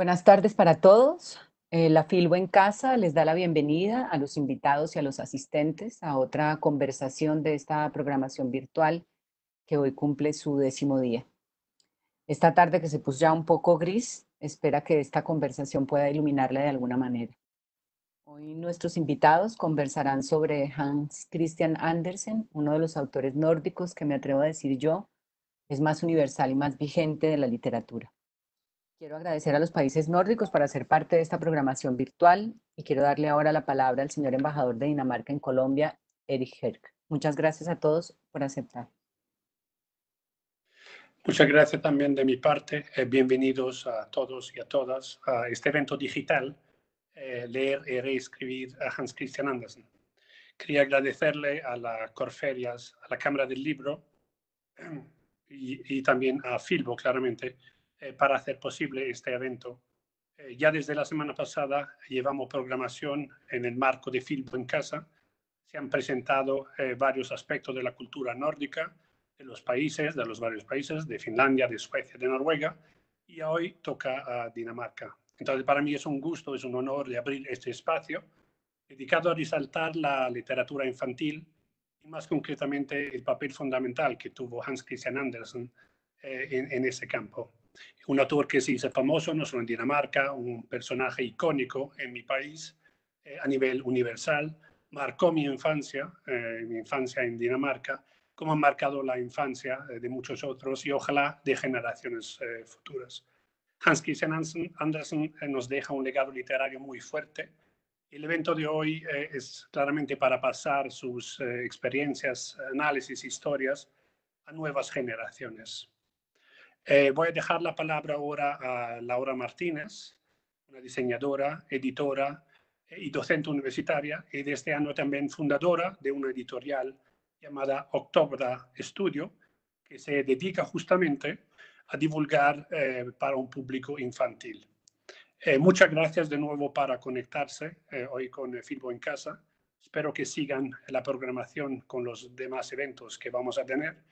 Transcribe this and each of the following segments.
Buenas tardes para todos. La Filbo en Casa les da la bienvenida a los invitados y a los asistentes a otra conversación de esta programación virtual que hoy cumple su 10.º día. Esta tarde que se puso ya un poco gris, espera que esta conversación pueda iluminarla de alguna manera. Hoy nuestros invitados conversarán sobre Hans Christian Andersen, uno de los autores nórdicos que me atrevo a decir yo es más universal y más vigente de la literatura. Quiero agradecer a los países nórdicos por hacer parte de esta programación virtual y quiero darle ahora la palabra al señor embajador de Dinamarca en Colombia, Erich Herk. Muchas gracias a todos por aceptar. Muchas gracias también de mi parte. Bienvenidos a todos y a todas a este evento digital, Leer y Reescribir a Hans Christian Andersen. Quería agradecerle a la Corferias, a la Cámara del Libro y también a Filbo, claramente, para hacer posible este evento. Ya desde la semana pasada llevamos programación en el marco de Filbo en Casa. Se han presentado varios aspectos de la cultura nórdica, de los varios países, de Finlandia, de Suecia, de Noruega, y hoy toca a Dinamarca. Entonces, para mí es un gusto, es un honor de abrir este espacio dedicado a resaltar la literatura infantil y más concretamente el papel fundamental que tuvo Hans Christian Andersen en ese campo. Un autor que se hizo famoso no solo en Dinamarca, un personaje icónico en mi país a nivel universal, marcó mi infancia en Dinamarca, como ha marcado la infancia de muchos otros y ojalá de generaciones futuras. Hans Christian Andersen nos deja un legado literario muy fuerte. El evento de hoy es claramente para pasar sus experiencias, análisis, historias a nuevas generaciones. Voy a dejar la palabra ahora a Laura Martínez, una diseñadora, editora y docente universitaria, y de este año también fundadora de una editorial llamada Octobra Studio, que se dedica justamente a divulgar para un público infantil. Muchas gracias de nuevo para conectarse hoy con Filbo en Casa. Espero que sigan la programación con los demás eventos que vamos a tener.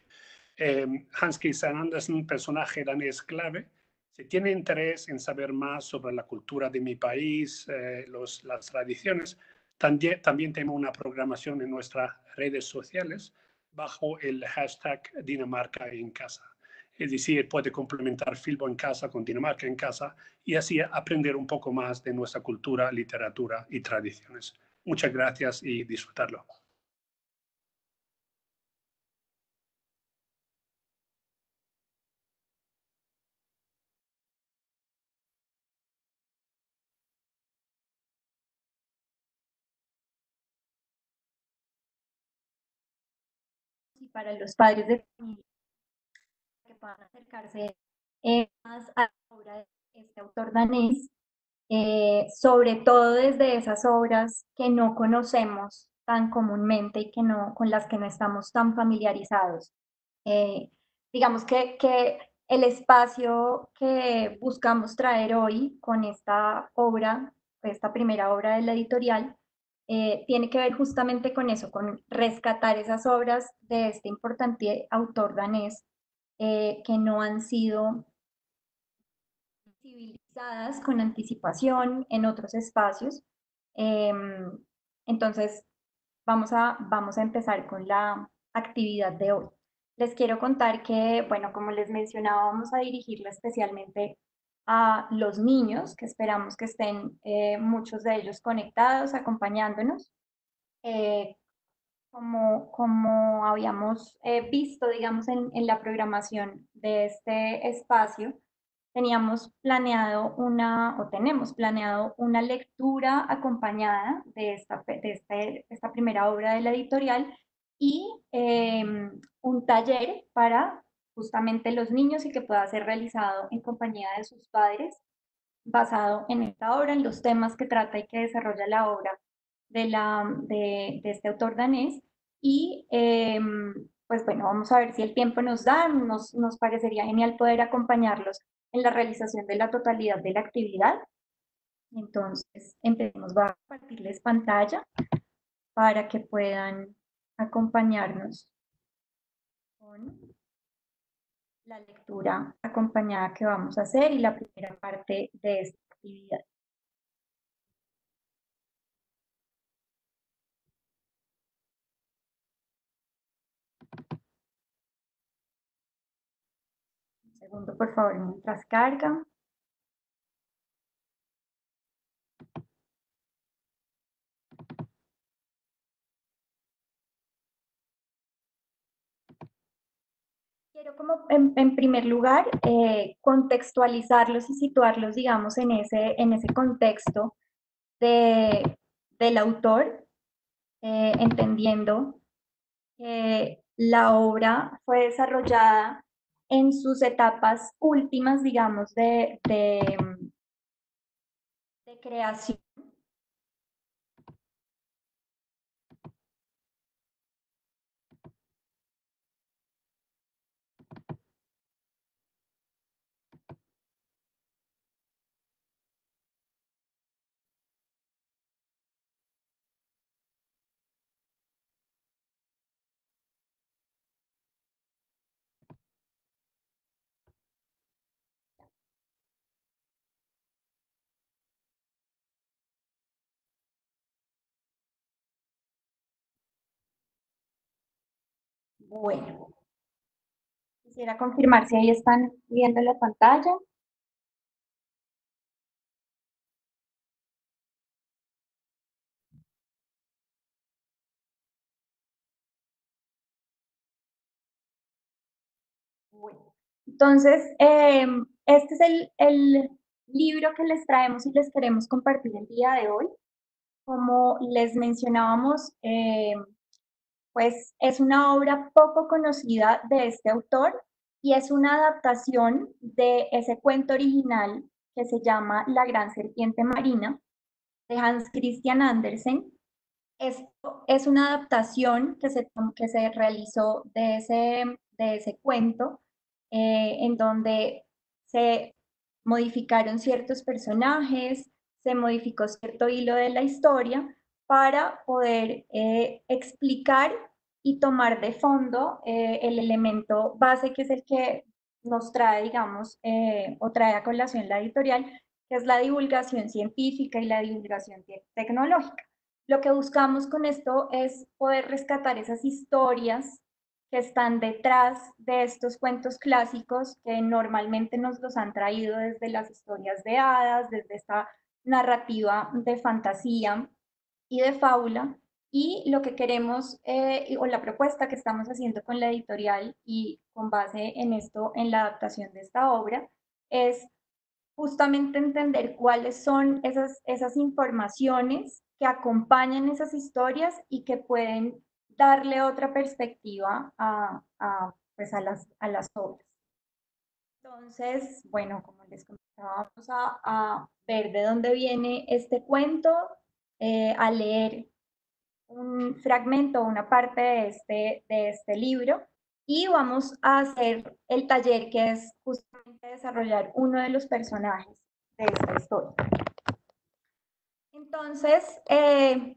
Hans Christian Andersen, personaje danés clave. Si tiene interés en saber más sobre la cultura de mi país, las tradiciones, también tenemos una programación en nuestras redes sociales bajo el hashtag Dinamarca en Casa. Es decir, puede complementar Filbo en Casa con Dinamarca en Casa y así aprender un poco más de nuestra cultura, literatura y tradiciones. Muchas gracias y disfrutarlo. Y para los padres de familia que puedan acercarse más a la obra de este autor danés, sobre todo desde esas obras que no conocemos tan comúnmente y con las que no estamos tan familiarizados. Digamos que el espacio que buscamos traer hoy con esta obra, esta primera obra de la editorial, tiene que ver justamente con eso, con rescatar esas obras de este importante autor danés que no han sido civilizadas con anticipación en otros espacios. Entonces, vamos a empezar con la actividad de hoy. Les quiero contar que, bueno, como les mencionaba, vamos a dirigirla especialmente a los niños, que esperamos que estén muchos de ellos conectados, acompañándonos. Eh, como habíamos visto, digamos, en la programación de este espacio, teníamos planeado o tenemos planeado una lectura acompañada de esta primera obra de la editorial y un taller para justamente los niños y que pueda ser realizado en compañía de sus padres, basado en esta obra, en los temas que trata y que desarrolla la obra de este autor danés. Y pues bueno, vamos a ver si el tiempo nos da, nos parecería genial poder acompañarlos en la realización de la totalidad de la actividad. Entonces, empecemos, voy a compartirles pantalla para que puedan acompañarnos con la lectura acompañada que vamos a hacer y la primera parte de esta actividad. Un segundo, por favor, mientras carga. Quiero como en primer lugar contextualizarlos y situarlos, digamos, en ese contexto del autor, entendiendo que la obra fue desarrollada en sus etapas últimas, digamos, de creación. Bueno, quisiera confirmar si ahí están viendo la pantalla. Bueno, entonces, este es el libro que les traemos y les queremos compartir el día de hoy. Como les mencionábamos, pues es una obra poco conocida de este autor y es una adaptación de ese cuento original que se llama La gran serpiente marina de Hans Christian Andersen. Esto es una adaptación que se realizó de ese cuento, en donde se modificaron ciertos personajes, se modificó cierto hilo de la historia para poder explicar y tomar de fondo el elemento base que es el que nos trae, digamos, o trae a colación la editorial, que es la divulgación científica y la divulgación tecnológica. Lo que buscamos con esto es poder rescatar esas historias que están detrás de estos cuentos clásicos que normalmente nos los han traído desde las historias de hadas, desde esta narrativa de fantasía y de fábula. Y lo que queremos, o la propuesta que estamos haciendo con la editorial y con base en esto, en la adaptación de esta obra, es justamente entender cuáles son esas informaciones que acompañan esas historias y que pueden darle otra perspectiva pues a las obras. Entonces, bueno, como les comentaba, vamos a ver de dónde viene este cuento, a leer un fragmento, una parte de este libro y vamos a hacer el taller que es justamente desarrollar uno de los personajes de esta historia. Entonces,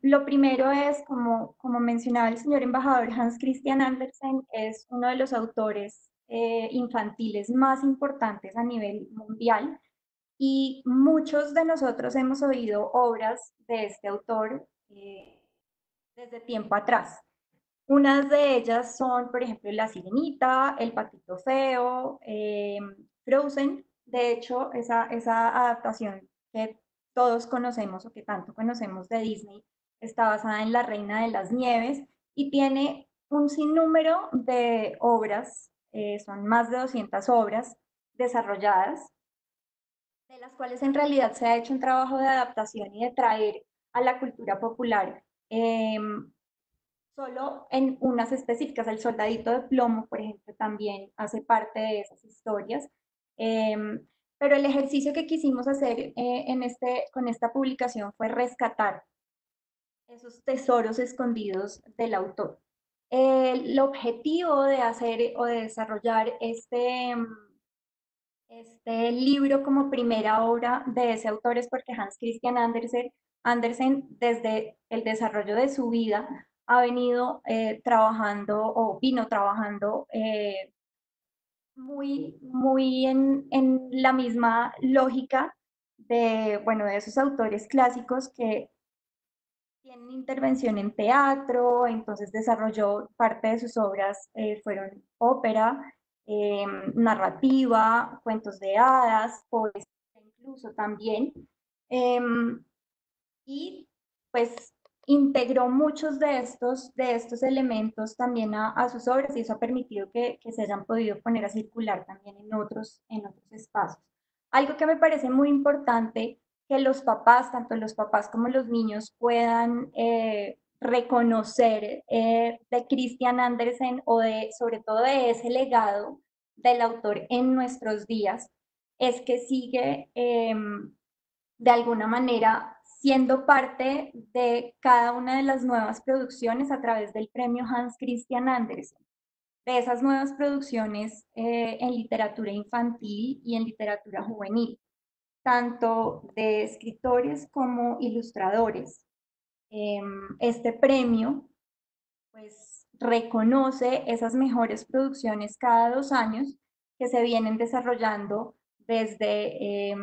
lo primero es, como mencionaba el señor embajador Hans Christian Andersen, es uno de los autores infantiles más importantes a nivel mundial y muchos de nosotros hemos oído obras de este autor desde tiempo atrás. Unas de ellas son, por ejemplo, La Sirenita, El Patito Feo, Frozen. De hecho, esa adaptación que todos conocemos o que tanto conocemos de Disney está basada en La Reina de las Nieves y tiene un sinnúmero de obras, son más de 200 obras desarrolladas, de las cuales en realidad se ha hecho un trabajo de adaptación y de traer a la cultura popular solo en unas específicas. El Soldadito de Plomo, por ejemplo, también hace parte de esas historias. Pero el ejercicio que quisimos hacer con esta publicación fue rescatar esos tesoros escondidos del autor. El objetivo de hacer o de desarrollar este libro como primera obra de ese autor es porque Hans Christian Andersen desde el desarrollo de su vida ha venido trabajando o vino trabajando muy en la misma lógica de, bueno, de esos autores clásicos que tienen intervención en teatro, entonces desarrolló parte de sus obras, fueron ópera, narrativa, cuentos de hadas, poesía incluso también. Em, y pues integró muchos de estos elementos también a sus obras y eso ha permitido que se hayan podido poner a circular también en otros espacios. Algo que me parece muy importante que los papás, tanto los papás como los niños, puedan reconocer de Christian Andersen o de, sobre todo de ese legado del autor en nuestros días, es que sigue de alguna manera siendo parte de cada una de las nuevas producciones a través del premio Hans Christian Andersen, de esas nuevas producciones en literatura infantil y en literatura juvenil, tanto de escritores como ilustradores. Este premio pues reconoce esas mejores producciones cada 2 años que se vienen desarrollando desde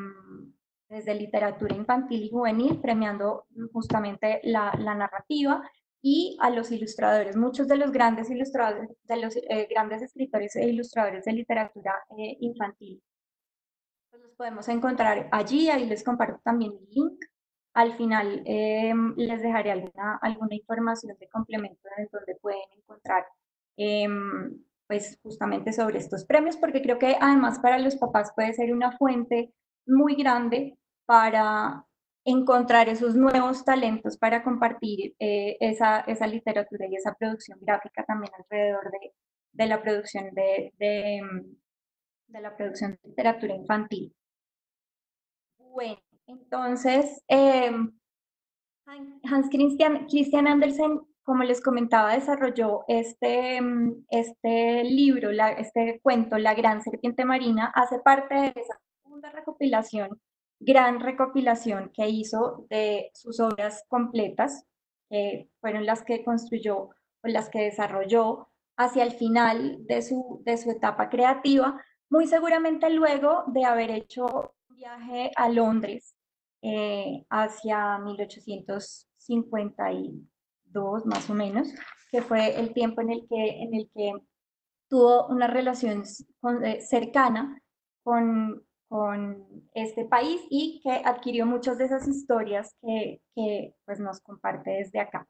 literatura infantil y juvenil, premiando justamente la narrativa y a los ilustradores. Muchos de los grandes ilustradores, de los grandes escritores e ilustradores de literatura infantil, pues los podemos encontrar allí, ahí les comparto también el link. Al final les dejaré alguna información de complemento en donde pueden encontrar pues justamente sobre estos premios, porque creo que además para los papás puede ser una fuente muy grande para encontrar esos nuevos talentos para compartir esa literatura y esa producción gráfica también alrededor de la producción de la producción de literatura infantil. Bueno, entonces, Christian Andersen, como les comentaba, desarrolló este libro, este cuento, La Gran Serpiente Marina, hace parte de esa segunda recopilación, gran recopilación que hizo de sus obras completas, que fueron las que construyó o las que desarrolló hacia el final de su etapa creativa, muy seguramente luego de haber hecho un viaje a Londres hacia 1852 más o menos, que fue el tiempo en el que tuvo una relación cercana con este país y que adquirió muchas de esas historias que pues, nos comparte desde acá.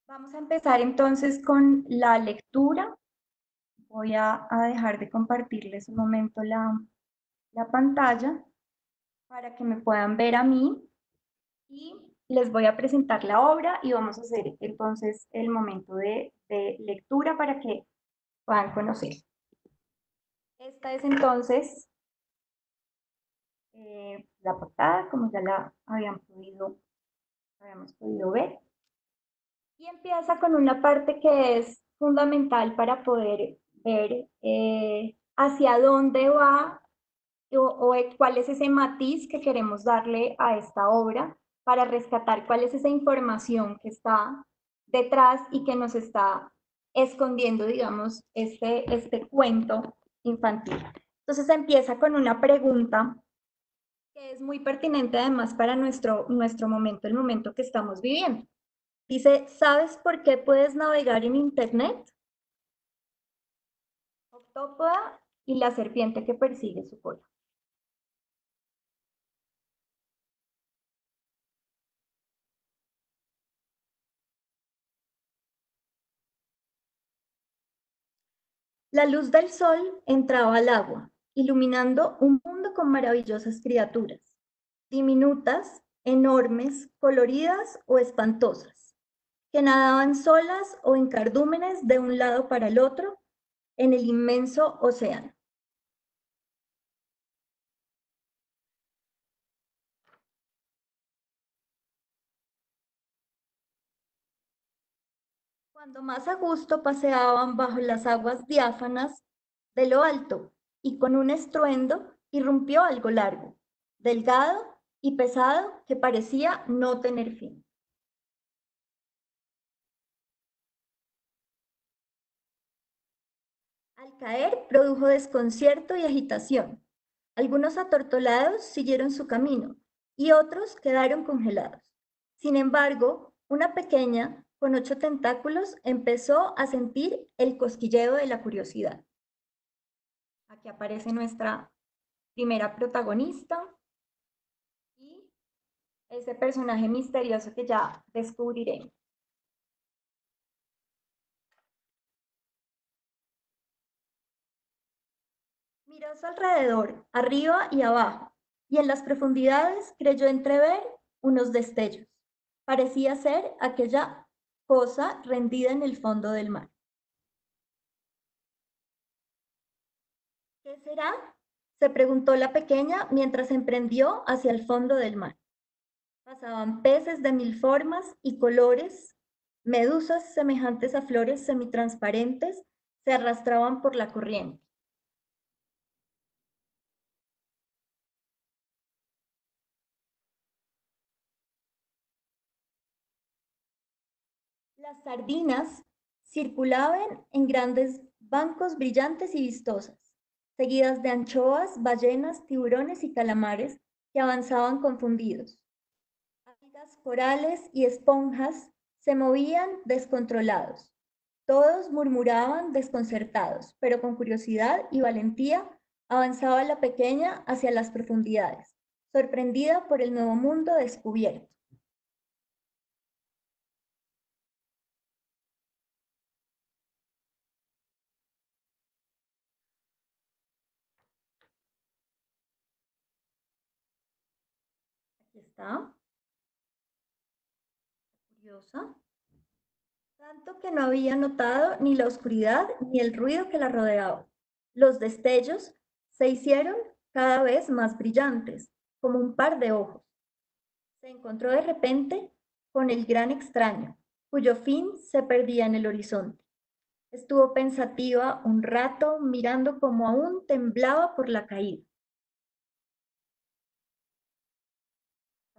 Vamos a empezar entonces con la lectura. Voy a dejar de compartirles un momento la pantalla para que me puedan ver a mí y les voy a presentar la obra y vamos a hacer entonces el momento de lectura para que puedan conocer. Esta es entonces la portada, como ya la habíamos podido ver. Y empieza con una parte que es fundamental para poder ver hacia dónde va o cuál es ese matiz que queremos darle a esta obra para rescatar cuál es esa información que está detrás y que nos está escondiendo, digamos, este cuento infantil. Entonces empieza con una pregunta que es muy pertinente además para nuestro momento, el momento que estamos viviendo. Dice, ¿sabes por qué puedes navegar en Internet? Octópoda y la serpiente que persigue su cola. La luz del sol entraba al agua, iluminando un mundo con maravillosas criaturas, diminutas, enormes, coloridas o espantosas, que nadaban solas o en cardúmenes de un lado para el otro en el inmenso océano. Cuando más a gusto paseaban bajo las aguas diáfanas de lo alto y con un estruendo irrumpió algo largo, delgado y pesado que parecía no tener fin. Al caer produjo desconcierto y agitación. Algunos atortolados siguieron su camino y otros quedaron congelados. Sin embargo, una pequeña, con 8 tentáculos, empezó a sentir el cosquilleo de la curiosidad. Aquí aparece nuestra primera protagonista y ese personaje misterioso que ya descubriremos. Miró a su alrededor, arriba y abajo, y en las profundidades creyó entrever unos destellos. Parecía ser aquella cosa rendida en el fondo del mar. ¿Qué será? Se preguntó la pequeña mientras emprendió hacia el fondo del mar. Pasaban peces de mil formas y colores, medusas semejantes a flores semitransparentes se arrastraban por la corriente. Las sardinas circulaban en grandes bancos brillantes y vistosas, seguidas de anchoas, ballenas, tiburones y calamares que avanzaban confundidos. Algas, corales y esponjas se movían descontrolados. Todos murmuraban desconcertados, pero con curiosidad y valentía avanzaba la pequeña hacia las profundidades, sorprendida por el nuevo mundo descubierto. Aquí está, curiosa, tanto que no había notado ni la oscuridad ni el ruido que la rodeaba. Los destellos se hicieron cada vez más brillantes, como un par de ojos. Se encontró de repente con el gran extraño, cuyo fin se perdía en el horizonte. Estuvo pensativa un rato, mirando cómo aún temblaba por la caída.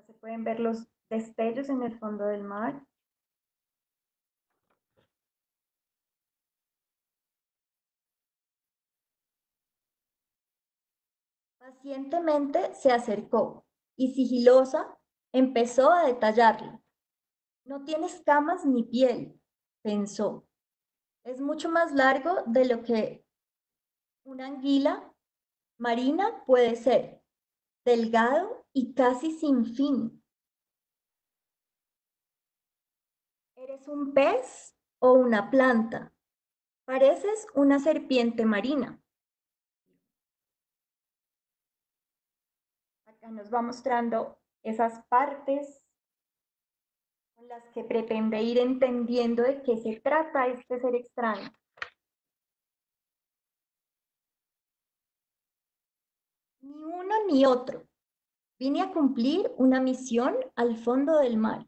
Se pueden ver los destellos en el fondo del mar. Pacientemente se acercó y sigilosa empezó a detallarlo. No tiene escamas ni piel, pensó. Es mucho más largo de lo que una anguila marina puede ser, delgado y casi sin fin. ¿Eres un pez o una planta? Pareces una serpiente marina. Acá nos va mostrando esas partes con las que pretende ir entendiendo de qué se trata este ser extraño. Ni uno ni otro. Vine a cumplir una misión al fondo del mar.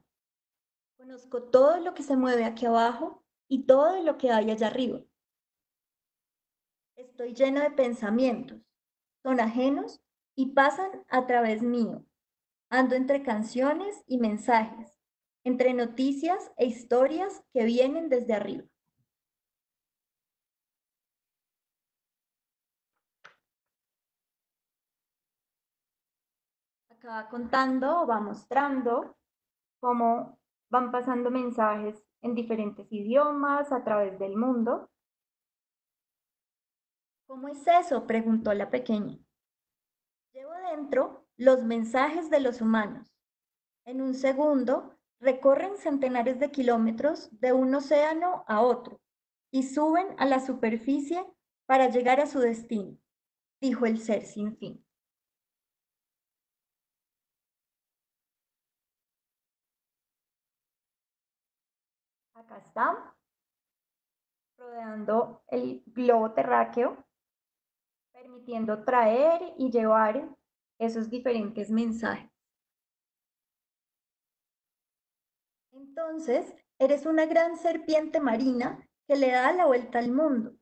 Conozco todo lo que se mueve aquí abajo y todo lo que hay allá arriba. Estoy lleno de pensamientos. Son ajenos y pasan a través mío. Ando entre canciones y mensajes, entre noticias e historias que vienen desde arriba. Acá va contando, va mostrando cómo van pasando mensajes en diferentes idiomas a través del mundo. ¿Cómo es eso?, preguntó la pequeña. Llevo dentro los mensajes de los humanos. En un segundo recorren centenares de kilómetros de un océano a otro y suben a la superficie para llegar a su destino, dijo el ser sin fin. Acá está, rodeando el globo terráqueo, permitiendo traer y llevar esos diferentes mensajes. Entonces, eres una gran serpiente marina que le da la vuelta al mundo,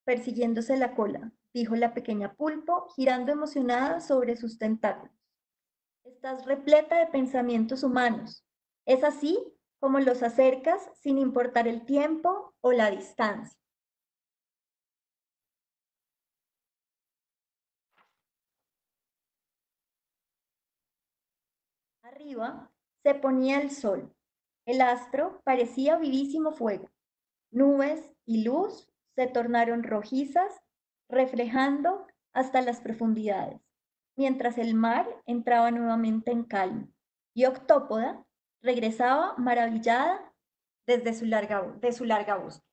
persiguiéndose la cola, dijo la pequeña pulpo, girando emocionada sobre sus tentáculos. Estás repleta de pensamientos humanos. Es así como los acercas sin importar el tiempo o la distancia. Arriba se ponía el sol. El astro parecía vivísimo fuego. Nubes y luz se tornaron rojizas, reflejando hasta las profundidades, mientras el mar entraba nuevamente en calma y Octópoda regresaba maravillada desde de su larga búsqueda.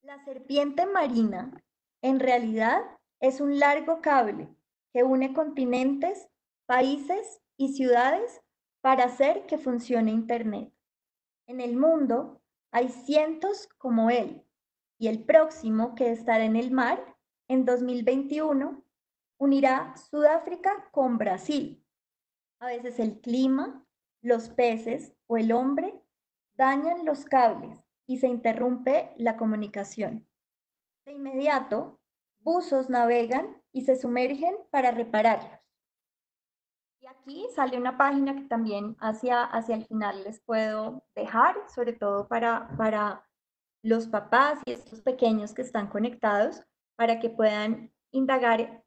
La serpiente marina en realidad es un largo cable que une continentes, países y ciudades para hacer que funcione Internet. En el mundo hay cientos como él y el próximo que estará en el mar en 2021 unirá Sudáfrica con Brasil. A veces el clima, los peces o el hombre dañan los cables y se interrumpe la comunicación. De inmediato, buzos navegan y se sumergen para repararlos. Y aquí sale una página que también hacia el final les puedo dejar, sobre todo para los papás y estos pequeños que están conectados, para que puedan indagar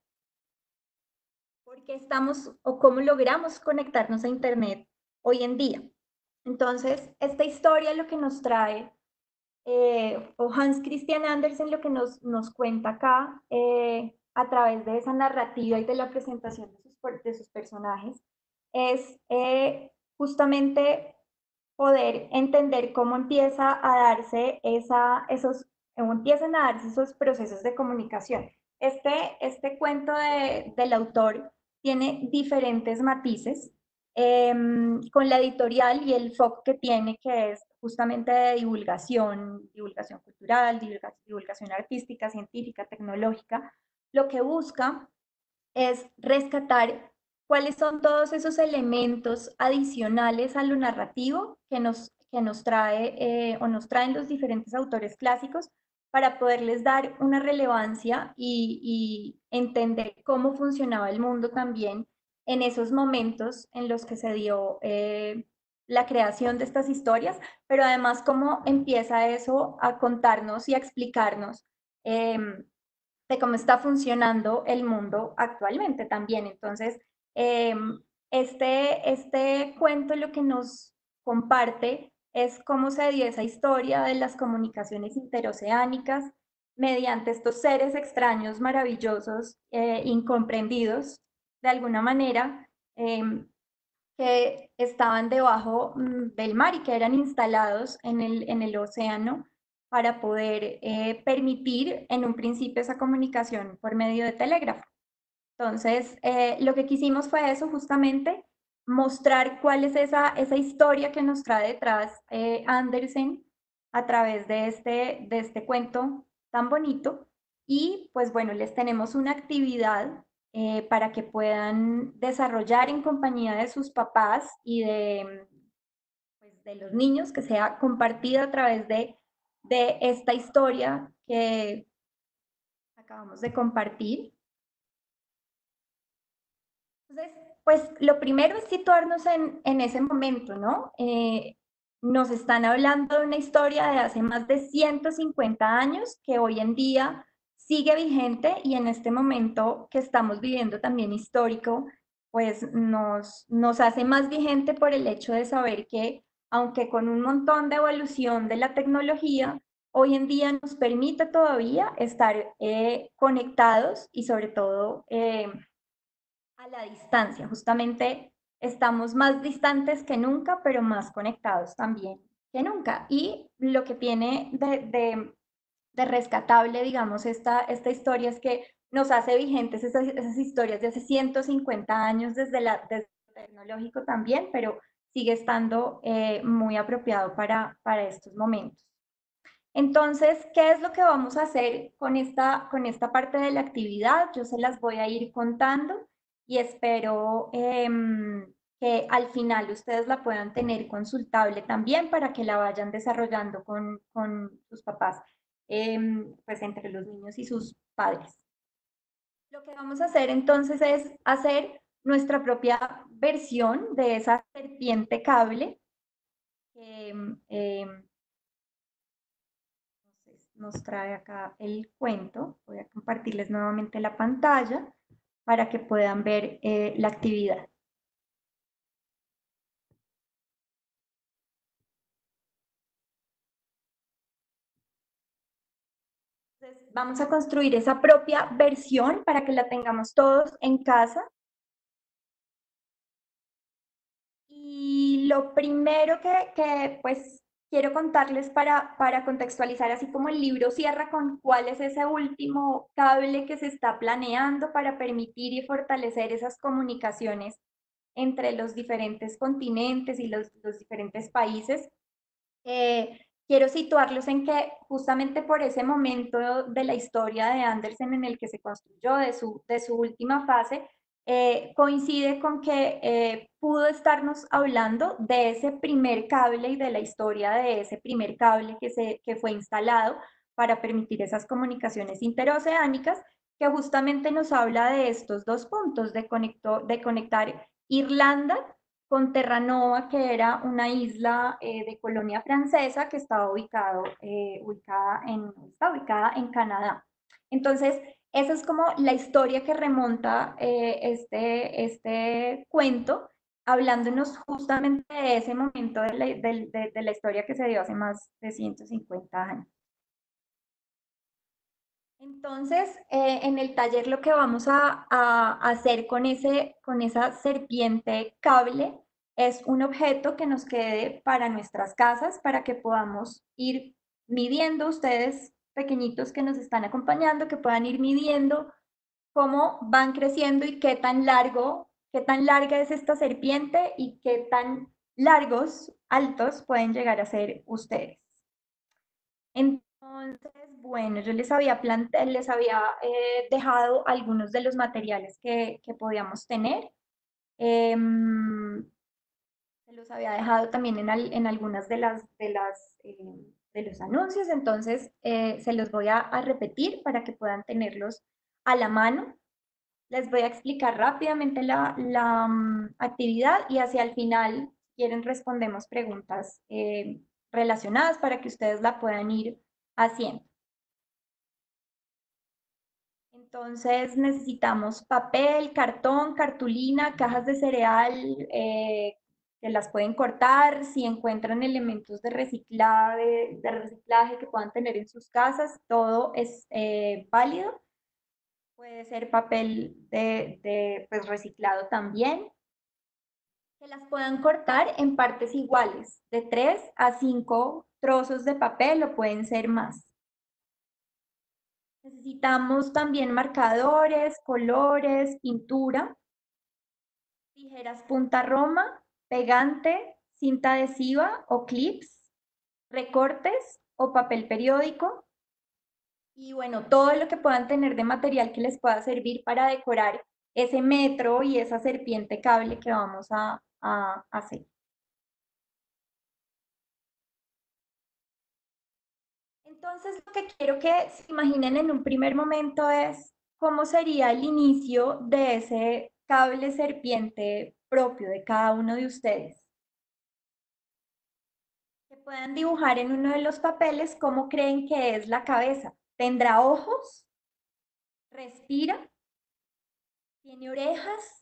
por qué estamos o cómo logramos conectarnos a Internet hoy en día. Entonces, esta historia lo que nos trae, o Hans Christian Andersen lo que nos cuenta acá, a través de esa narrativa y de la presentación de sus personajes, es justamente poder entender cómo empieza a darse cómo empiezan a darse esos procesos de comunicación. Este cuento del autor tiene diferentes matices, con la editorial y el foco que tiene, que es justamente de divulgación, divulgación cultural, divulgación artística, científica, tecnológica. Lo que busca es rescatar cuáles son todos esos elementos adicionales a lo narrativo que nos trae, o nos traen los diferentes autores clásicos, para poderles dar una relevancia y entender cómo funcionaba el mundo también en esos momentos en los que se dio la creación de estas historias, pero además cómo empieza eso a contarnos y a explicarnos eh, de cómo está funcionando el mundo actualmente también. Entonces, eh, este cuento lo que nos comparte es cómo se dio esa historia de las comunicaciones interoceánicas mediante estos seres extraños, maravillosos, incomprendidos de alguna manera, que estaban debajo del mar y que eran instalados en el océano para poder permitir en un principio esa comunicación por medio de telégrafo. Entonces, lo que quisimos fue eso, justamente, mostrar cuál es esa historia que nos trae detrás Andersen a través de este cuento tan bonito. Y pues bueno, les tenemos una actividad para que puedan desarrollar en compañía de sus papás y pues, de los niños, que sea compartida a través de esta historia que acabamos de compartir. Entonces, pues lo primero es situarnos en ese momento, ¿no? Nos están hablando de una historia de hace más de 150 años que hoy en día sigue vigente, y en este momento que estamos viviendo también histórico, pues nos hace más vigente por el hecho de saber que, aunque con un montón de evolución de la tecnología, hoy en día nos permite todavía estar conectados y sobre todo a la distancia. Justamente estamos más distantes que nunca, pero más conectados también que nunca. Y lo que tiene de rescatable, digamos, esta historia es que nos hace vigentes esas historias de hace 150 años desde lo tecnológico también, pero sigue estando muy apropiado para estos momentos. Entonces, ¿qué es lo que vamos a hacer con esta parte de la actividad? Yo se las voy a ir contando y espero que al final ustedes la puedan tener consultable también para que la vayan desarrollando con sus papás, pues entre los niños y sus padres. Lo que vamos a hacer entonces es hacer nuestra propia versión de esa serpiente cable que entonces nos trae acá el cuento. Voy a compartirles nuevamente la pantalla para que puedan ver la actividad. Entonces, vamos a construir esa propia versión para que la tengamos todos en casa. Y lo primero que pues quiero contarles para contextualizar, así como el libro cierra con cuál es ese último cable que se está planeando para permitir y fortalecer esas comunicaciones entre los diferentes continentes y los diferentes países. Quiero situarlos en que justamente por ese momento de la historia de Andersen en el que se construyó, de su última fase, coincide con que pudo estarnos hablando de ese primer cable y de la historia de ese primer cable que fue instalado para permitir esas comunicaciones interoceánicas, que justamente nos habla de estos dos puntos, de conectar Irlanda con Terranova, que era una isla de colonia francesa que estaba está ubicada en Canadá. Entonces, esa es como la historia que remonta este cuento, hablándonos justamente de ese momento de la historia que se dio hace más de 150 años. Entonces, en el taller lo que vamos a hacer con esa serpiente cable es un objeto que nos quede para nuestras casas, para que podamos ir midiendo ustedes pequeñitos que nos están acompañando, que puedan ir midiendo cómo van creciendo y qué tan larga es esta serpiente y qué tan largos, altos pueden llegar a ser ustedes. Entonces, bueno, yo les había dejado algunos de los materiales que podíamos tener. Em, Se los había dejado también en algunas de los anuncios, entonces se los voy a repetir para que puedan tenerlos a la mano. Les voy a explicar rápidamente la actividad y hacia el final, si quieren, respondemos preguntas relacionadas para que ustedes la puedan ir haciendo. Entonces necesitamos papel, cartón, cartulina, cajas de cereal que las pueden cortar. Si encuentran elementos de reciclaje que puedan tener en sus casas, todo es válido. Puede ser papel pues, reciclado también. Que las puedan cortar en partes iguales, de 3 a 5 trozos de papel o pueden ser más. Necesitamos también marcadores, colores, pintura, tijeras punta roma, pegante, cinta adhesiva o clips, recortes o papel periódico. Y bueno, todo lo que puedan tener de material que les pueda servir para decorar ese metro y esa serpiente cable que vamos a hacer. Entonces, lo que quiero que se imaginen en un primer momento es cómo sería el inicio de ese cable serpiente propio de cada uno de ustedes. Que puedan dibujar en uno de los papeles cómo creen que es la cabeza. ¿Tendrá ojos? ¿Respira? ¿Tiene orejas?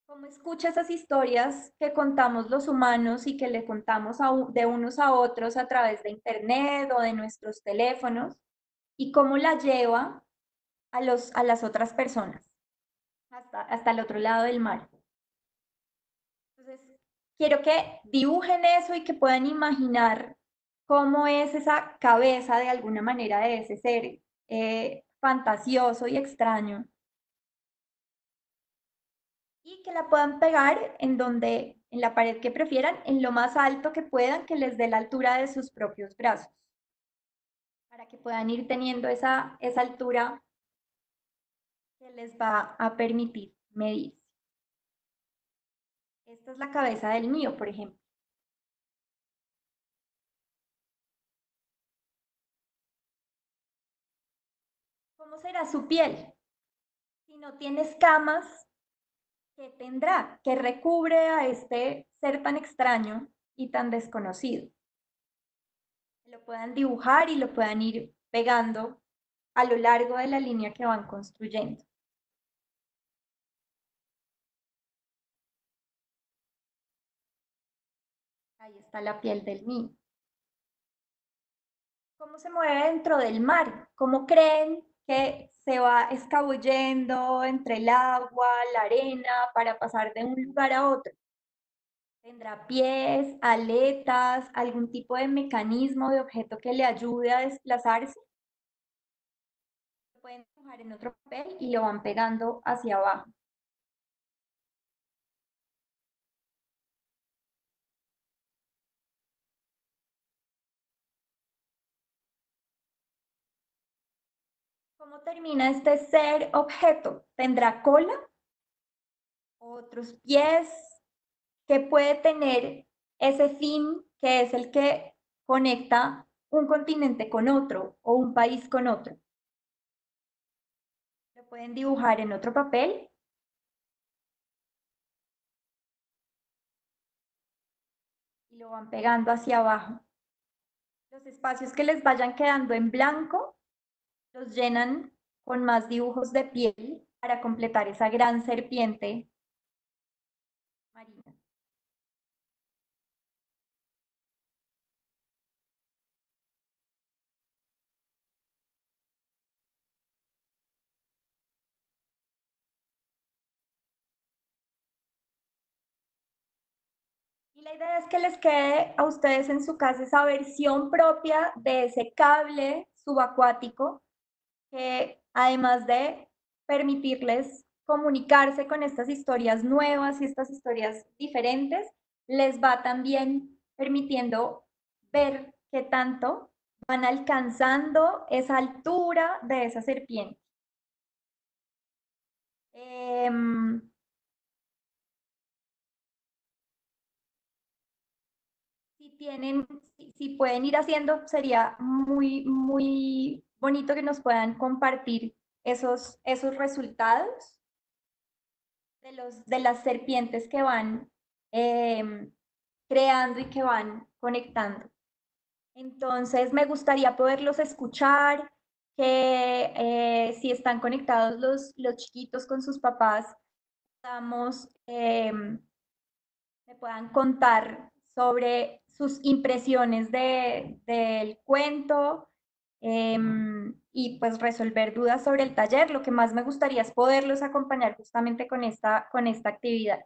¿Cómo escucha esas historias que contamos los humanos y que le contamos de unos a otros a través de internet o de nuestros teléfonos? ¿Y cómo la lleva a las otras personas hasta el otro lado del mar? Entonces, quiero que dibujen eso y que puedan imaginar cómo es esa cabeza de alguna manera de ese ser fantasioso y extraño y que la puedan pegar en la pared que prefieran, en lo más alto que puedan, que les dé la altura de sus propios brazos, para que puedan ir teniendo esa altura que les va a permitir medir. Esta es la cabeza del mío, por ejemplo. ¿Cómo será su piel? Si no tiene escamas, ¿qué tendrá? ¿Qué recubre a este ser tan extraño y tan desconocido? Lo puedan dibujar y lo puedan ir pegando a lo largo de la línea que van construyendo. Ahí está la piel del niño. ¿Cómo se mueve dentro del mar? ¿Cómo creen que se va escabullendo entre el agua, la arena, para pasar de un lugar a otro? ¿Tendrá pies, aletas, algún tipo de mecanismo de objeto que le ayude a desplazarse? Lo pueden dibujar en otro papel y lo van pegando hacia abajo. ¿Cómo termina este ser objeto? ¿Tendrá cola? ¿Otros pies? ¿Qué puede tener ese fin que es el que conecta un continente con otro o un país con otro? Lo pueden dibujar en otro papel y lo van pegando hacia abajo. Los espacios que les vayan quedando en blanco los llenan con más dibujos de piel para completar esa gran serpiente marina. Y la idea es que les quede a ustedes en su casa esa versión propia de ese cable subacuático que además de permitirles comunicarse con estas historias nuevas y estas historias diferentes, les va también permitiendo ver qué tanto van alcanzando esa altura de esa serpiente. Eh, si tienen, si pueden ir haciendo, sería muy, muy bonito que nos puedan compartir esos resultados de las serpientes que van creando y que van conectando. Entonces, me gustaría poderlos escuchar, que si están conectados los chiquitos con sus papás, podamos, me puedan contar sobre sus impresiones del cuento y pues resolver dudas sobre el taller. Lo que más me gustaría es poderlos acompañar justamente con esta actividad.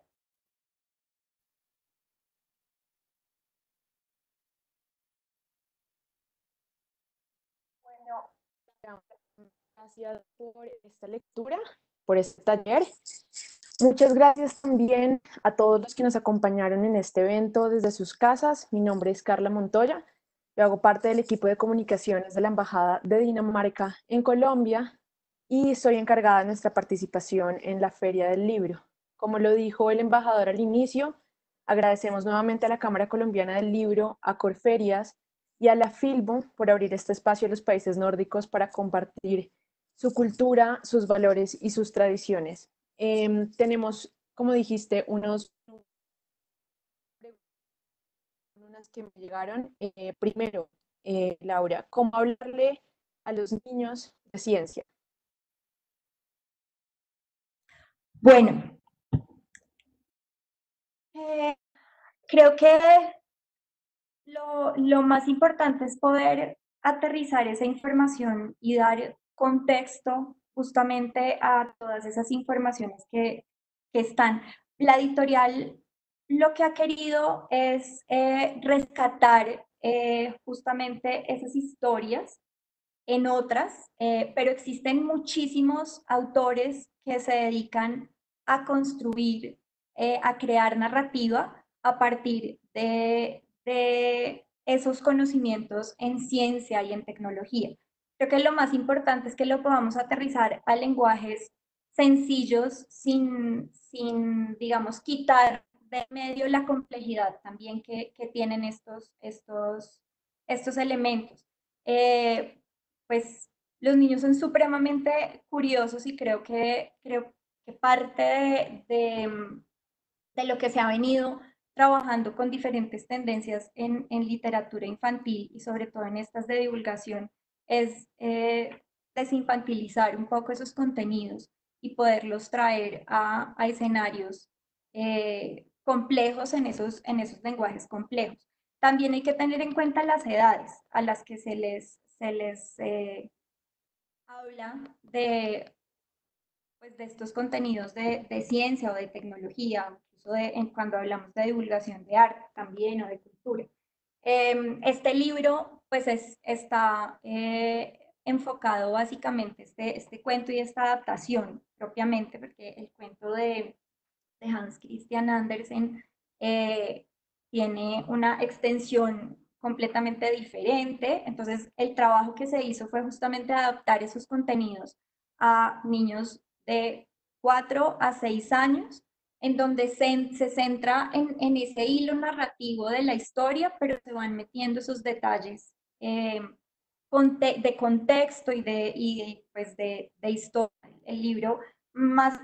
Bueno, gracias por esta lectura, por este taller. Muchas gracias también a todos los que nos acompañaron en este evento desde sus casas. Mi nombre es Carla Montoya. Yo hago parte del equipo de comunicaciones de la Embajada de Dinamarca en Colombia y soy encargada de nuestra participación en la Feria del Libro. Como lo dijo el embajador al inicio, agradecemos nuevamente a la Cámara Colombiana del Libro, a Corferias y a la Filbo por abrir este espacio a los países nórdicos para compartir su cultura, sus valores y sus tradiciones. Tenemos, como dijiste, unas que me llegaron. Primero, Laura, ¿cómo hablarle a los niños de ciencia? Bueno, creo que lo más importante es poder aterrizar esa información y dar contexto justamente a todas esas informaciones que están. La editorial lo que ha querido es rescatar justamente esas historias en otras, pero existen muchísimos autores que se dedican a construir, a crear narrativa a partir de esos conocimientos en ciencia y en tecnología. Creo que lo más importante es que lo podamos aterrizar a lenguajes sencillos sin digamos, quitar de medio la complejidad también que tienen estos elementos. Pues los niños son supremamente curiosos y creo que parte de lo que se ha venido trabajando con diferentes tendencias en literatura infantil y sobre todo en estas de divulgación es desinfantilizar un poco esos contenidos y poderlos traer a escenarios complejos en esos lenguajes complejos. También hay que tener en cuenta las edades a las que se les habla pues, de estos contenidos de ciencia o de tecnología, incluso cuando hablamos de divulgación de arte también o de cultura. Este libro pues está enfocado básicamente, este cuento y esta adaptación propiamente, porque el cuento de Hans Christian Andersen tiene una extensión completamente diferente. Entonces, el trabajo que se hizo fue justamente adaptar esos contenidos a niños de 4 a 6 años, en donde se centra en ese hilo narrativo de la historia, pero se van metiendo esos detalles de contexto pues de historia. El libro más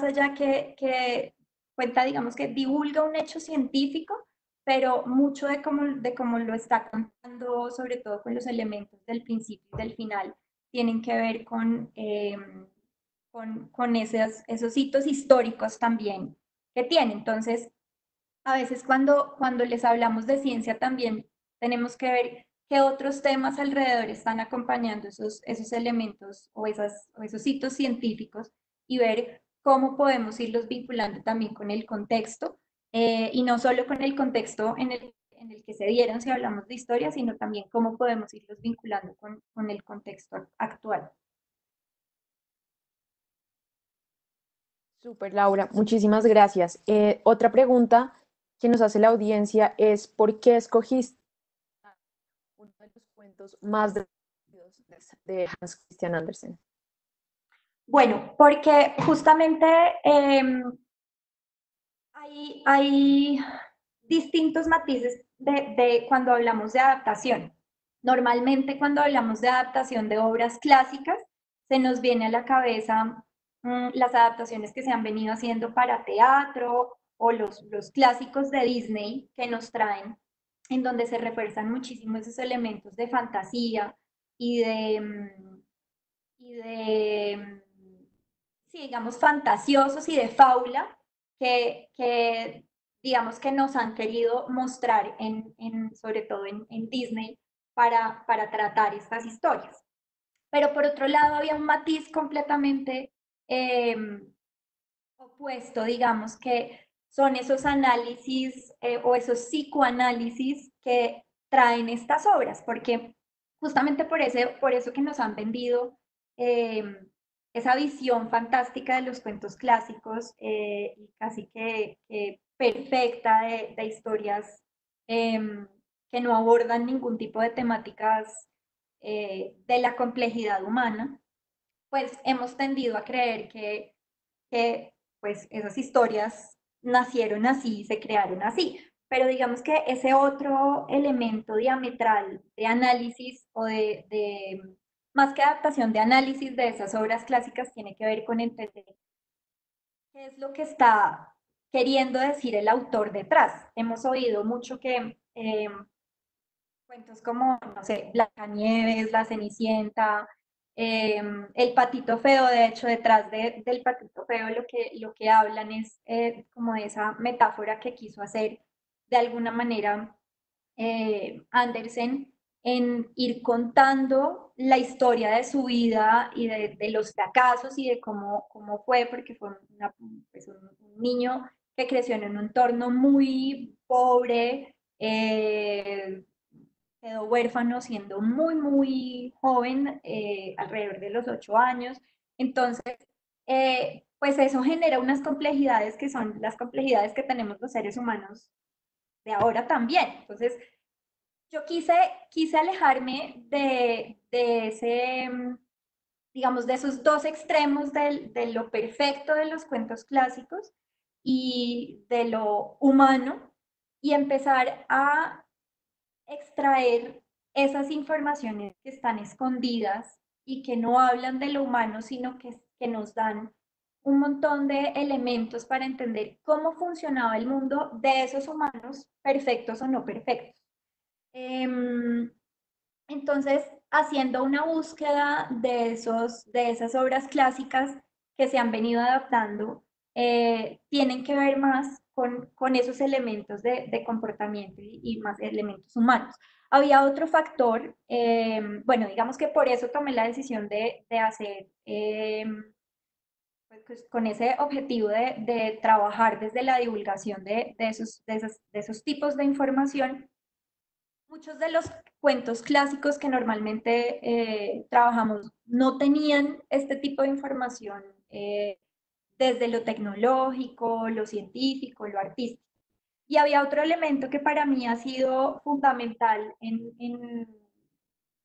allá que cuenta, digamos que divulga un hecho científico, pero mucho de cómo lo está contando, sobre todo con los elementos del principio y del final, tienen que ver con esos hitos históricos también que tiene. Entonces, a veces cuando les hablamos de ciencia también tenemos que ver qué otros temas alrededor están acompañando esos elementos o esos hitos científicos y ver cómo podemos irlos vinculando también con el contexto, y no solo con el contexto en el que se dieron si hablamos de historia, sino también cómo podemos irlos vinculando con el contexto actual. Súper, Laura, muchísimas gracias. Otra pregunta que nos hace la audiencia es, ¿por qué escogiste uno de los cuentos más divertidos de Hans Christian Andersen? Bueno, porque justamente hay distintos matices de cuando hablamos de adaptación. Normalmente cuando hablamos de adaptación de obras clásicas, se nos viene a la cabeza las adaptaciones que se han venido haciendo para teatro o los clásicos de Disney que nos traen, en donde se refuerzan muchísimo esos elementos de fantasía y sí, digamos, fantasiosos y de fábula que digamos que nos han querido mostrar sobre todo en Disney para tratar estas historias. Pero por otro lado había un matiz completamente eh, opuesto, digamos, que son esos análisis o esos psicoanálisis que traen estas obras, porque justamente por eso que nos han vendido eh, esa visión fantástica de los cuentos clásicos y casi que perfecta de historias que no abordan ningún tipo de temáticas de la complejidad humana, pues hemos tendido a creer que pues esas historias nacieron así, se crearon así. Pero digamos que ese otro elemento diametral de análisis o más que adaptación de análisis de esas obras clásicas tiene que ver con entender qué es lo que está queriendo decir el autor detrás. Hemos oído mucho que cuentos como, no sé, Blancanieves, La Cenicienta, El Patito Feo, de hecho, detrás del Patito Feo lo que hablan es como de esa metáfora que quiso hacer de alguna manera Andersen en ir contando la historia de su vida y de los fracasos y de cómo fue, porque fue pues un niño que creció en un entorno muy pobre, quedó huérfano siendo muy joven, alrededor de los 8 años. Entonces, pues eso genera unas complejidades que son las complejidades que tenemos los seres humanos de ahora también. Entonces, yo quise alejarme de ese, digamos, de esos dos extremos de lo perfecto de los cuentos clásicos y de lo humano y empezar a extraer esas informaciones que están escondidas y que no hablan de lo humano, sino que nos dan un montón de elementos para entender cómo funcionaba el mundo de esos humanos, perfectos o no perfectos. Entonces, haciendo una búsqueda de esas obras clásicas que se han venido adaptando, tienen que ver más con esos elementos de comportamiento y más elementos humanos. Había otro factor, bueno, digamos que por eso tomé la decisión de hacer, pues, con ese objetivo de trabajar desde la divulgación de esos tipos de información. Muchos de los cuentos clásicos que normalmente trabajamos no tenían este tipo de información desde lo tecnológico, lo científico, lo artístico. Y había otro elemento que para mí ha sido fundamental en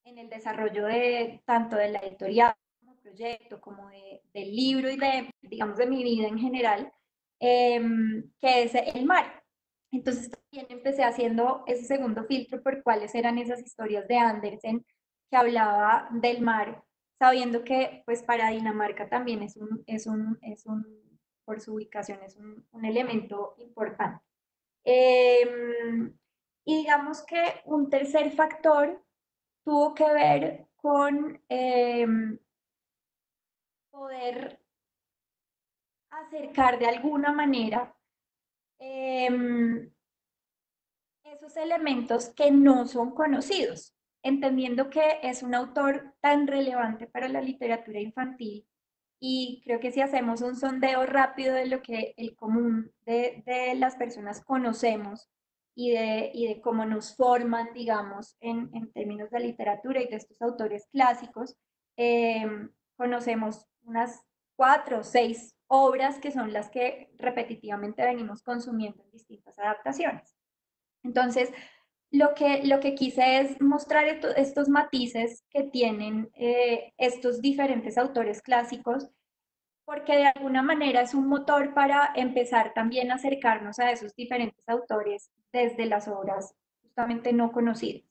el desarrollo de tanto de la editorial como proyecto, como del libro y de, digamos, de mi vida en general, que es el mar. Entonces también empecé haciendo ese segundo filtro por cuáles eran esas historias de Andersen que hablaba del mar, sabiendo que pues para Dinamarca también por su ubicación, es un elemento importante. Y digamos que un tercer factor tuvo que ver con poder acercar de alguna manera esos elementos que no son conocidos, entendiendo que es un autor tan relevante para la literatura infantil. Y creo que si hacemos un sondeo rápido de lo que el común de las personas conocemos y de cómo nos forman, digamos, en términos de literatura y de estos autores clásicos, eh, conocemos unas 4 o 6 obras que son las que repetitivamente venimos consumiendo en distintas adaptaciones. Entonces, lo que quise es mostrar estos matices que tienen estos diferentes autores clásicos, porque de alguna manera es un motor para empezar también a acercarnos a esos diferentes autores desde las obras justamente no conocidas.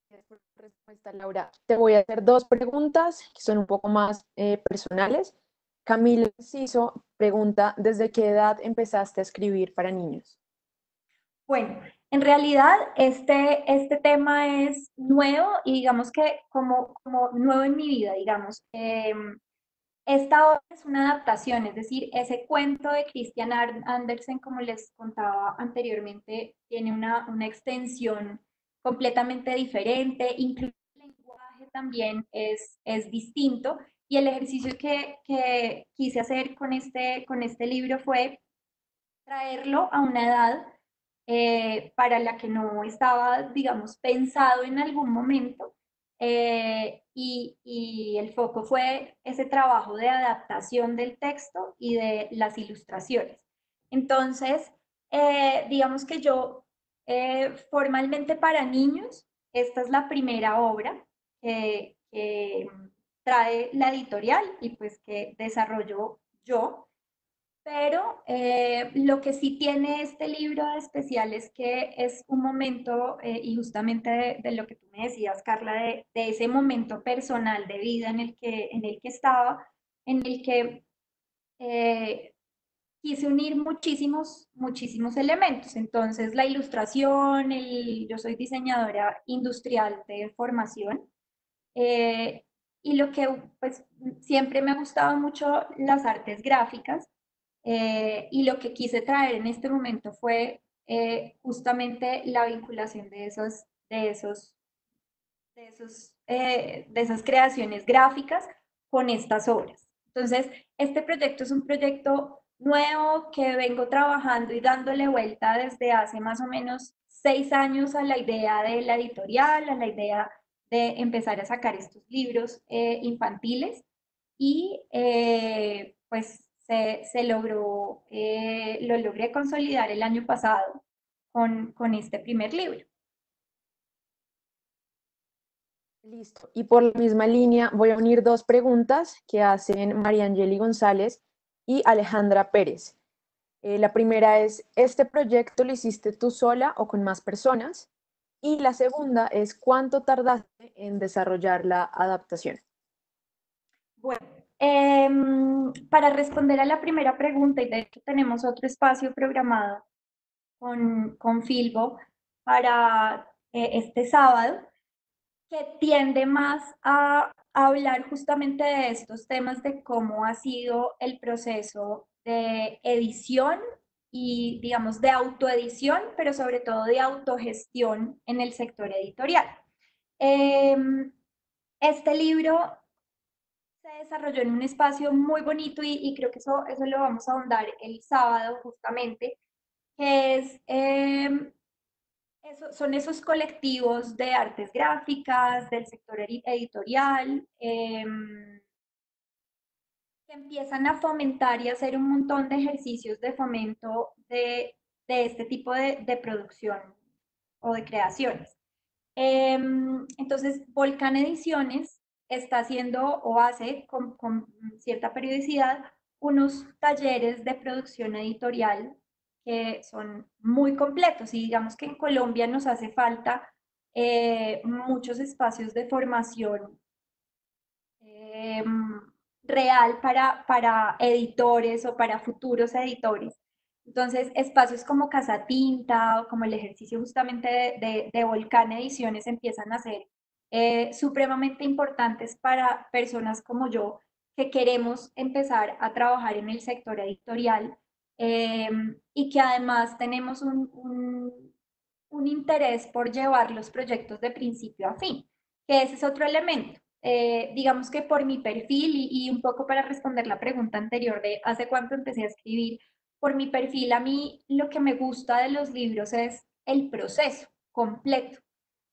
Gracias por la respuesta, Laura. Te voy a hacer dos preguntas que son un poco más personales. Camilo Enciso pregunta, ¿desde qué edad empezaste a escribir para niños? Bueno, en realidad este tema es nuevo y digamos que como nuevo en mi vida, digamos. Esta obra es una adaptación, es decir, ese cuento de Christian Andersen, como les contaba anteriormente, tiene una extensión completamente diferente, incluso el lenguaje también es distinto. Y el ejercicio que quise hacer con este libro fue traerlo a una edad para la que no estaba, digamos, pensado en algún momento. Y el foco fue ese trabajo de adaptación del texto y de las ilustraciones. Entonces, digamos que yo formalmente para niños, esta es la primera obra que trae la editorial y pues que desarrolló yo. Pero lo que sí tiene este libro de especial es que es un momento, y justamente de lo que tú me decías, Carla, de ese momento personal de vida en el que estaba, en el que eh, quise unir muchísimos elementos. Entonces, la ilustración, yo soy diseñadora industrial de formación, eh, y lo que pues siempre me ha gustado mucho las artes gráficas, y lo que quise traer en este momento fue justamente la vinculación de esas creaciones gráficas con estas obras. Entonces, este proyecto es un proyecto nuevo que vengo trabajando y dándole vuelta desde hace más o menos 6 años a la idea de la editorial, a la idea de empezar a sacar estos libros infantiles y pues se logró, lo logré consolidar el año pasado con este primer libro. Listo. Y por la misma línea voy a unir dos preguntas que hacen María Angeli González y Alejandra Pérez. La primera es, ¿este proyecto lo hiciste tú sola o con más personas? Y la segunda es, ¿cuánto tardaste en desarrollar la adaptación? Bueno, para responder a la primera pregunta, y de hecho tenemos otro espacio programado con Filbo para este sábado, que tiende más a hablar justamente de estos temas de cómo ha sido el proceso de edición y, digamos, de autoedición, pero sobre todo de autogestión en el sector editorial. Este libro se desarrolló en un espacio muy bonito y creo que eso lo vamos a ahondar el sábado justamente, que es son esos colectivos de artes gráficas, del sector editorial, que empiezan a fomentar y hacer un montón de ejercicios de fomento de este tipo de producción o de creaciones. Entonces, Volcán Ediciones está haciendo o hace con cierta periodicidad unos talleres de producción editorial que son muy completos y digamos que en Colombia nos hace falta muchos espacios de formación eh, real para editores o para futuros editores. Entonces, espacios como Casa Tinta o como el ejercicio justamente de Volcán Ediciones empiezan a ser supremamente importantes para personas como yo que queremos empezar a trabajar en el sector editorial y que además tenemos un interés por llevar los proyectos de principio a fin, que ese es otro elemento. Digamos que por mi perfil y un poco para responder la pregunta anterior de hace cuánto empecé a escribir, por mi perfil a mí lo que me gusta de los libros es el proceso completo.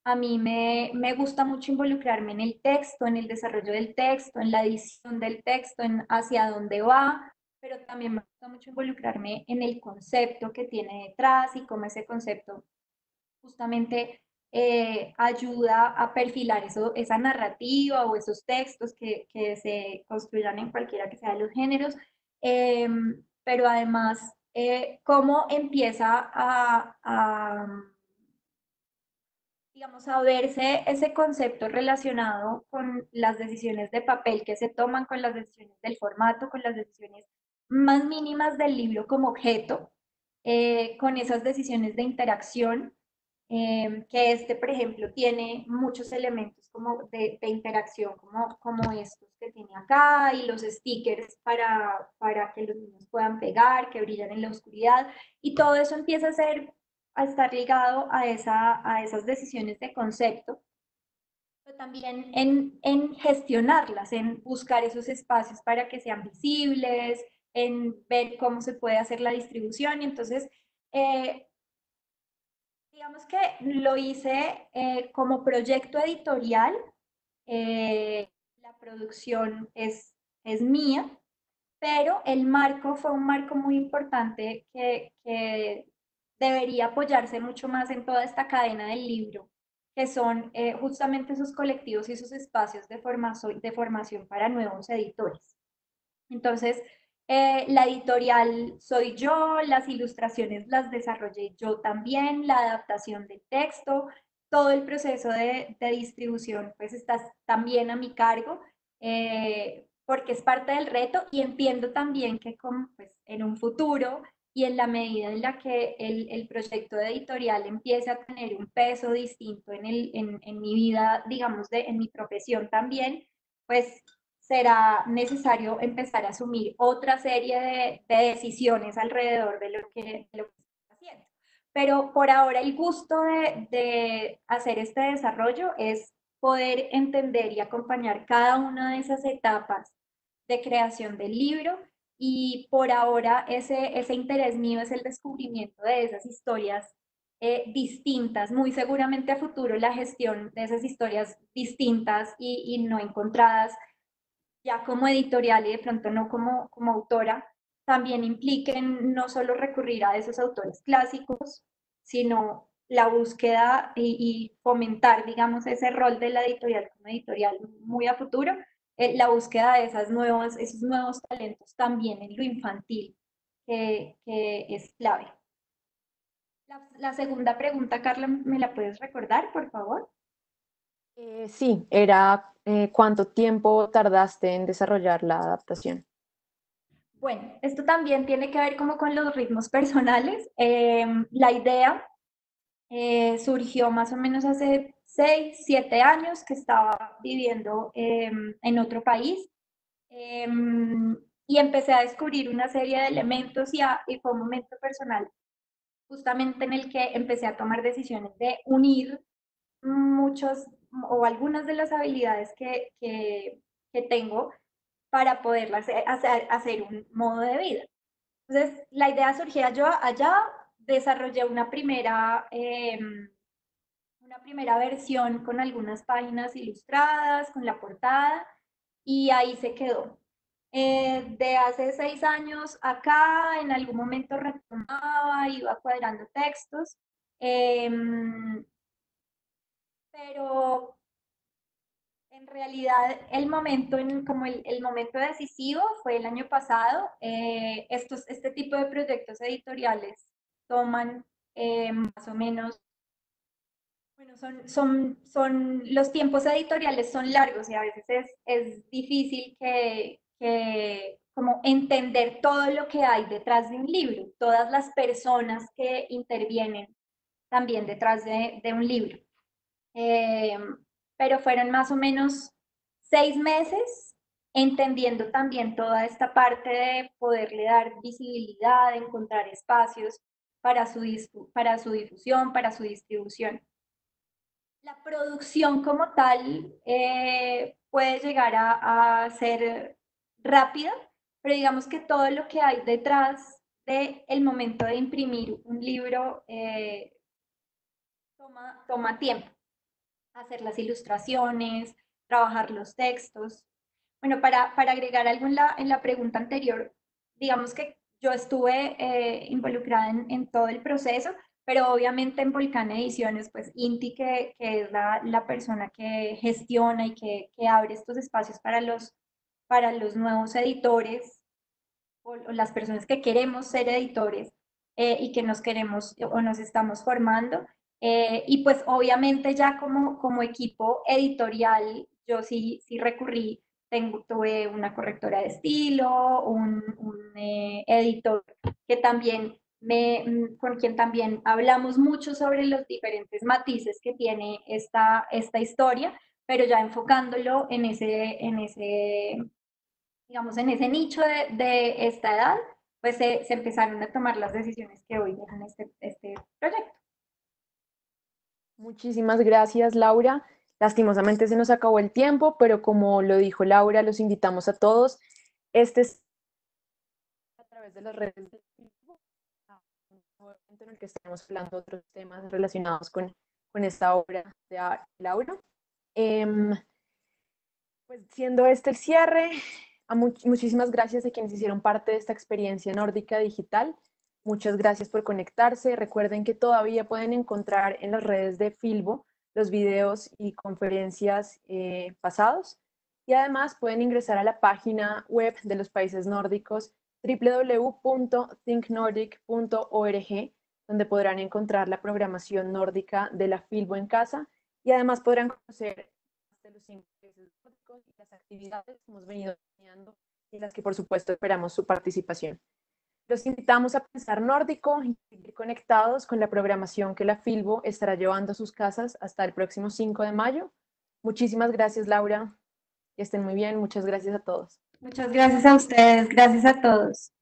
A mí me gusta mucho involucrarme en el texto, en el desarrollo del texto, en la edición del texto, en hacia dónde va, pero también me gusta mucho involucrarme en el concepto que tiene detrás y cómo ese concepto justamente ayuda a perfilar esa narrativa o esos textos que se construyan en cualquiera que sea de los géneros, eh, pero además cómo empieza digamos, a verse ese concepto relacionado con las decisiones de papel que se toman, con las decisiones del formato, con las decisiones más mínimas del libro como objeto, con esas decisiones de interacción, que por ejemplo, tiene muchos elementos como de interacción, como estos que tiene acá, y los stickers para que los niños puedan pegar, que brillan en la oscuridad, y todo eso empieza a estar ligado a esas decisiones de concepto, pero también en gestionarlas, en buscar esos espacios para que sean visibles, en ver cómo se puede hacer la distribución. Y entonces, eh, digamos que lo hice como proyecto editorial. La producción es mía, pero el marco fue un marco muy importante que debería apoyarse mucho más en toda esta cadena del libro, que son justamente esos colectivos y esos espacios de formación para nuevos editores. Entonces, la editorial soy yo, las ilustraciones las desarrollé yo también, la adaptación del texto, todo el proceso de distribución pues está también a mi cargo, porque es parte del reto y entiendo también que pues, en un futuro y en la medida en la que el proyecto de editorial empiece a tener un peso distinto en mi vida, digamos, en mi profesión también, pues será necesario empezar a asumir otra serie de decisiones alrededor de lo que estamos haciendo. Pero por ahora el gusto de hacer este desarrollo es poder entender y acompañar cada una de esas etapas de creación del libro y por ahora ese interés mío es el descubrimiento de esas historias distintas, muy seguramente a futuro la gestión de esas historias distintas y no encontradas ya como editorial y de pronto no como autora, también impliquen no solo recurrir a esos autores clásicos, sino la búsqueda y fomentar, digamos, ese rol de la editorial como editorial muy a futuro, la búsqueda de esos nuevos talentos también en lo infantil, que es clave. La segunda pregunta, Carla, ¿me la puedes recordar, por favor? Sí, era ¿cuánto tiempo tardaste en desarrollar la adaptación? Bueno, esto también tiene que ver como con los ritmos personales. La idea surgió más o menos hace 6, 7 años que estaba viviendo en otro país y empecé a descubrir una serie de elementos y fue un momento personal justamente en el que empecé a tomar decisiones de unir muchos o algunas de las habilidades que tengo para poderlas hacer un modo de vida. Entonces, la idea surgía yo allá, desarrollé una primera versión con algunas páginas ilustradas, con la portada, y ahí se quedó. De hace 6 años acá, en algún momento retomaba, iba cuadrando textos, pero en realidad el momento, como el momento decisivo fue el año pasado. Este tipo de proyectos editoriales toman más o menos, bueno, los tiempos editoriales son largos y a veces es difícil que como entender todo lo que hay detrás de un libro, todas las personas que intervienen también detrás de un libro. Eh, pero fueron más o menos 6 meses entendiendo también toda esta parte de poderle dar visibilidad, encontrar espacios para su difusión, para su distribución. La producción como tal puede llegar a ser rápida, pero digamos que todo lo que hay detrás del momento de imprimir un libro toma tiempo. Hacer las ilustraciones, trabajar los textos. Bueno, para agregar algo en la pregunta anterior, digamos que yo estuve involucrada en todo el proceso, pero obviamente en Volcán Ediciones, pues Inti, que es la persona que gestiona y que abre estos espacios para los nuevos editores o las personas que queremos ser editores y que nos queremos o nos estamos formando. Y pues obviamente ya como equipo editorial, yo sí recurrí, tuve una correctora de estilo, un editor que también con quien también hablamos mucho sobre los diferentes matices que tiene esta historia, pero ya enfocándolo digamos, en ese nicho de esta edad, pues se empezaron a tomar las decisiones que hoy dejan este proyecto. Muchísimas gracias, Laura. Lastimosamente se nos acabó el tiempo, pero como lo dijo Laura, los invitamos a todos. Este es a través de las redes de Facebook, un nuevo evento en el que estaremos hablando de otros temas relacionados con esta obra de Laura. Pues siendo este el cierre, muchísimas gracias a quienes hicieron parte de esta experiencia nórdica digital. Muchas gracias por conectarse. Recuerden que todavía pueden encontrar en las redes de Filbo los videos y conferencias pasados. Y además pueden ingresar a la página web de los países nórdicos www.thinknordic.org, donde podrán encontrar la programación nórdica de la Filbo en casa y además podrán conocer de los 5 países nórdicos y las actividades que hemos venido planeando y las que por supuesto esperamos su participación. Los invitamos a pensar nórdico y seguir conectados con la programación que la Filbo estará llevando a sus casas hasta el próximo 5 de mayo. Muchísimas gracias, Laura. Que estén muy bien. Muchas gracias a todos. Muchas gracias a ustedes, gracias a todos.